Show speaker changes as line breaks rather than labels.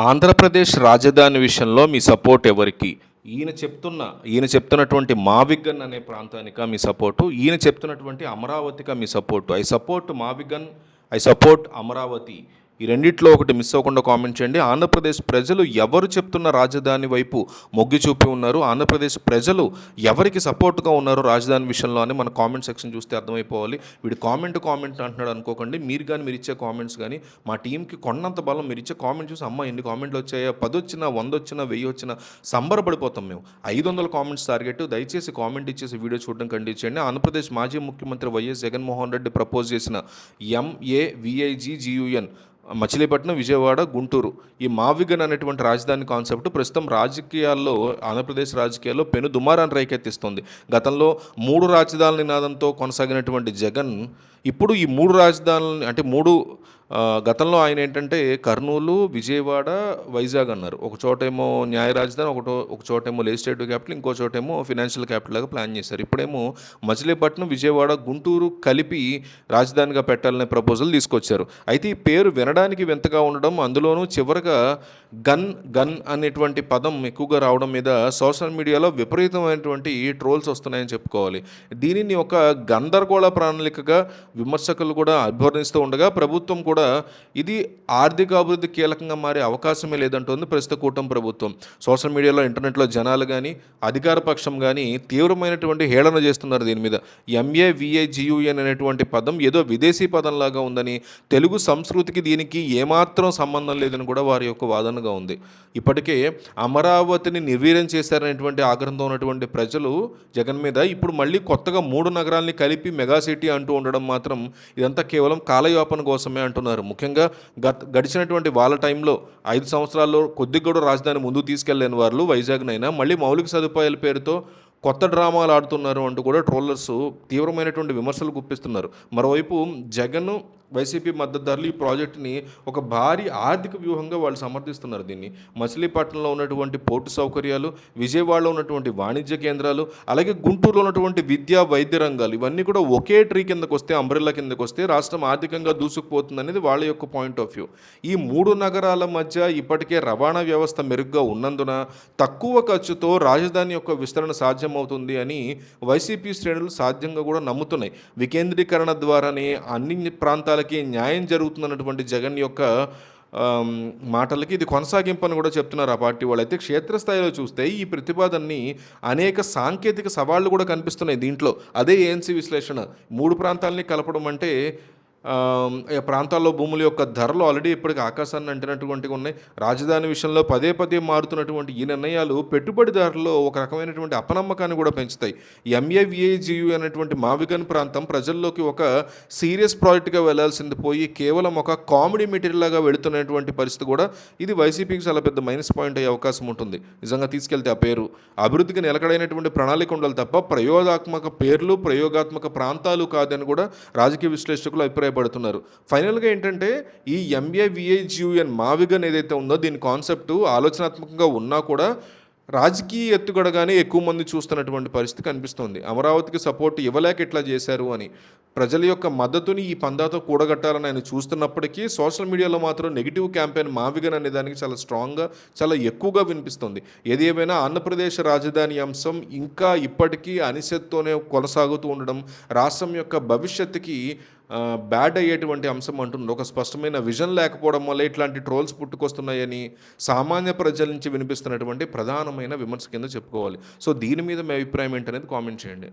ఆంధ్రప్రదేశ్ రాజధాని విషయంలో మీ సపోర్ట్ ఎవరికి? ఈయన చెప్తున్నటువంటి మావిగన్ అనే ప్రాంతానికా మీ సపోర్టు? ఈయన చెప్తున్నటువంటి అమరావతికా మీ సపోర్టు? ఐ సపోర్ట్ మావిగన్, ఐ సపోర్ట్ అమరావతి. ఈ రెండిట్లో ఒకటి మిస్ అవ్వకుండా కామెంట్ చేయండి. ఆంధ్రప్రదేశ్ ప్రజలు ఎవరు చెప్తున్న రాజధాని వైపు మొగ్గు చూపి ఉన్నారు? ఆంధ్రప్రదేశ్ ప్రజలు ఎవరికి సపోర్ట్గా ఉన్నారు రాజధాని విషయంలో అని మన కామెంట్ సెక్షన్ చూస్తే అర్థమైపోవాలి. వీడు కామెంట్ అంటున్నాడు అనుకోకండి. మీరు ఇచ్చే కామెంట్స్ కానీ మా టీంకి కొన్నంత బలం. మీరు ఇచ్చే కామెంట్ చూసి అమ్మ ఎన్ని కామెంట్లు వచ్చాయా, 10 వచ్చినా 100 వచ్చినా 1000 వచ్చినా సంబరపడిపోతాం మేము. 500 కామెంట్స్ టార్గెట్. దయచేసి కామెంట్ ఇచ్చేసి వీడియో చూడడం ఖండించండి. ఆంధ్రప్రదేశ్ మాజీ ముఖ్యమంత్రి వైఎస్ జగన్మోహన్ రెడ్డి ప్రపోజ్ చేసిన MAVIGGUN మచిలీపట్నం, విజయవాడ, గుంటూరు ఈ మావిగన్ అనేటువంటి రాజధాని కాన్సెప్ట్ ప్రస్తుతం రాజకీయాల్లో, ఆంధ్రప్రదేశ్ రాజకీయాల్లో పెను దుమారాన్ని రేకెత్తిస్తుంది. గతంలో 3 రాజధానుల నినాదంతో కొనసాగినటువంటి జగన్ ఇప్పుడు ఈ 3 రాజధానులని అంటే గతంలో ఆయన ఏంటంటే కర్నూలు, విజయవాడ, వైజాగ్ అన్నారు. ఒక చోటేమో న్యాయ రాజధాని, ఒక చోటేమో లెజిస్లేటివ్ క్యాపిటల్, ఇంకో చోటేమో ఫినాన్షియల్ క్యాపిటల్ లాగా ప్లాన్ చేశారు. ఇప్పుడేమో మచిలీపట్నం, విజయవాడ, గుంటూరు కలిపి రాజధానిగా పెట్టాలనే ప్రపోజల్ తీసుకొచ్చారు. అయితే ఈ పేరు వినడానికి వింతగా ఉండడం, అందులోనూ చివరగా గన్ అనేటువంటి పదం ఎక్కువగా రావడం మీద సోషల్ మీడియాలో విపరీతమైనటువంటి ట్రోల్స్ వస్తున్నాయని చెప్పుకోవాలి. దీనిని ఒక గందరగోళ ప్రణాళికగా విమర్శకులు కూడా అభివర్ణిస్తూ ఉండగా ప్రభుత్వం కూడా ఇది ఆర్థిక అభివృద్ధి కీలకంగా మారే అవకాశమే లేదంటోంది ప్రస్తుత కూటమి ప్రభుత్వం. సోషల్ మీడియాలో, ఇంటర్నెట్లో జనాలు కానీ అధికార పక్షం కానీ తీవ్రమైనటువంటి హేళన చేస్తున్నారు దీని మీద. MAVIGUN అనేటువంటి పదం ఏదో విదేశీ పదంలాగా ఉందని, తెలుగు సంస్కృతికి దీనికి ఏమాత్రం సంబంధం లేదని కూడా వారి యొక్క వాదనగా ఉంది. ఇప్పటికే అమరావతిని నిర్వీర్యం చేశారనేటువంటి ఆగ్రహంతో ఉన్నటువంటి ప్రజలు జగన్ మీద ఇప్పుడు మళ్ళీ కొత్తగా 3 నగరాల్ని కలిపి మెగా సిటీ అంటూ ఉండడం మాత్రం ఇదంతా కేవలం కాలయాపన కోసమే అంటున్నారు. ముఖ్యంగా గడిచినటువంటి వాళ్ళ టైంలో 5 సంవత్సరాల్లో కొద్దిగా కూడా రాజధాని ముందుకు తీసుకెళ్లేని వాళ్ళు వైజాగ్నైనా మళ్ళీ మౌలిక సదుపాయాల పేరుతో కొత్త డ్రామాలు ఆడుతున్నారు అంటూ కూడా ట్రోలర్స్ తీవ్రమైనటువంటి విమర్శలు గుప్పిస్తున్నారు. మరోవైపు జగన్, వైసీపీ మద్దతుదారులు ఈ ప్రాజెక్టుని ఒక భారీ ఆర్థిక వ్యూహంగా వాళ్ళు సమర్థిస్తున్నారు. దీన్ని మచిలీపట్నంలో ఉన్నటువంటి పోర్టు సౌకర్యాలు, విజయవాడలో ఉన్నటువంటి వాణిజ్య కేంద్రాలు, అలాగే గుంటూరులో ఉన్నటువంటి విద్యా, వైద్య రంగాలు ఇవన్నీ కూడా ఒకే ట్రీ కిందకు వస్తే, అంబ్రెల్లా కిందకు వస్తే రాష్ట్రం ఆర్థికంగా దూసుకుపోతుంది అనేది వాళ్ళ యొక్క పాయింట్ ఆఫ్ వ్యూ. ఈ 3 నగరాల మధ్య ఇప్పటికే రవాణా వ్యవస్థ మెరుగ్గా ఉన్నందున తక్కువ ఖర్చుతో రాజధాని యొక్క విస్తరణ సాధ్యమవుతుంది అని వైసీపీ శ్రేణులు సాధ్యంగా కూడా నమ్ముతున్నాయి. వికేంద్రీకరణ ద్వారానే అన్ని ప్రాంతాలకి న్యాయం జరుగుతుందన్నటువంటి జగన్ యొక్క మాటలకి ఇది కొనసాగింపని కూడా చెప్తున్నారు ఆ పార్టీ వాళ్ళు. అయితే క్షేత్రస్థాయిలో చూస్తే ఈ ప్రతిపాదనని అనేక సాంకేతిక సవాళ్లు కూడా కనిపిస్తున్నాయి దీంట్లో. అదే ANC విశ్లేషణ. 3 ప్రాంతాలని కలపడం అంటే ప్రాంతాల్లో భూముల యొక్క ధరలు ఆల్రెడీ ఇప్పటికి ఆకాశాన్ని అంటినటువంటివి ఉన్నాయి. రాజధాని విషయంలో పదే మారుతున్నటువంటి ఈ నిర్ణయాలు పెట్టుబడిదారుల్లో ఒక రకమైనటువంటి అపనమ్మకాన్ని కూడా పెంచుతాయి. MAVIGU అనేటువంటి మావిగన్ ప్రాంతం ప్రజల్లోకి ఒక సీరియస్ ప్రాజెక్ట్గా వెళ్లాల్సింది పోయి కేవలం ఒక కామెడీ మెటీరియల్ లాగా వెళుతున్నటువంటి పరిస్థితి కూడా ఇది వైసీపీకి చాలా పెద్ద మైనస్ పాయింట్ అయ్యే అవకాశం ఉంటుంది. నిజంగా తీసుకెళ్తే ఆ పేరు అభివృద్ధికి నిలకడైనటువంటి ప్రణాళిక ఉండాలి తప్ప ప్రయోగాత్మక పేర్లు, ప్రయోగాత్మక ప్రాంతాలు కాదని కూడా రాజకీయ విశ్లేషకులు అభిప్రాయపడుతున్నారు. ఫైనల్గా ఏంటంటే ఈ MAVIGUN మావిగన్ ఏదైతే ఉందో దీని కాన్సెప్ట్ ఆలోచనాత్మకంగా ఉన్నా కూడా రాజకీయ ఎత్తుగడగానే ఎక్కువ మంది చూస్తున్నటువంటి పరిస్థితి కనిపిస్తోంది. అమరావతికి సపోర్ట్ ఇవ్వలేక ఇట్లా చేశారు అని ప్రజల యొక్క మద్దతుని ఈ పందాతో కూడగట్టాలని ఆయన చూస్తున్నప్పటికీ సోషల్ మీడియాలో మాత్రం నెగిటివ్ క్యాంపెయిన్ మావిగన్ అనే దానికి చాలా స్ట్రాంగ్గా, చాలా ఎక్కువగా వినిపిస్తుంది. ఏది ఏమైనా ఆంధ్రప్రదేశ్ రాజధాని అంశం ఇంకా ఇప్పటికీ అనిశ్చితతోనే కొనసాగుతూ ఉండడం రాష్ట్రం యొక్క భవిష్యత్తుకి బ్యాడ్ అయ్యేటువంటి అంశం అంటున్నారు. ఒక స్పష్టమైన విజన్ లేకపోవడం వల్ల ఇట్లాంటి ట్రోల్స్ పుట్టుకొస్తున్నాయని సామాన్య ప్రజల నుంచి వినిపిస్తున్నటువంటి ప్రధానమైన విమర్శ కింద చెప్పుకోవాలి. సో దీని మీద మీ అభిప్రాయం ఏంటనేది కామెంట్ చేయండి.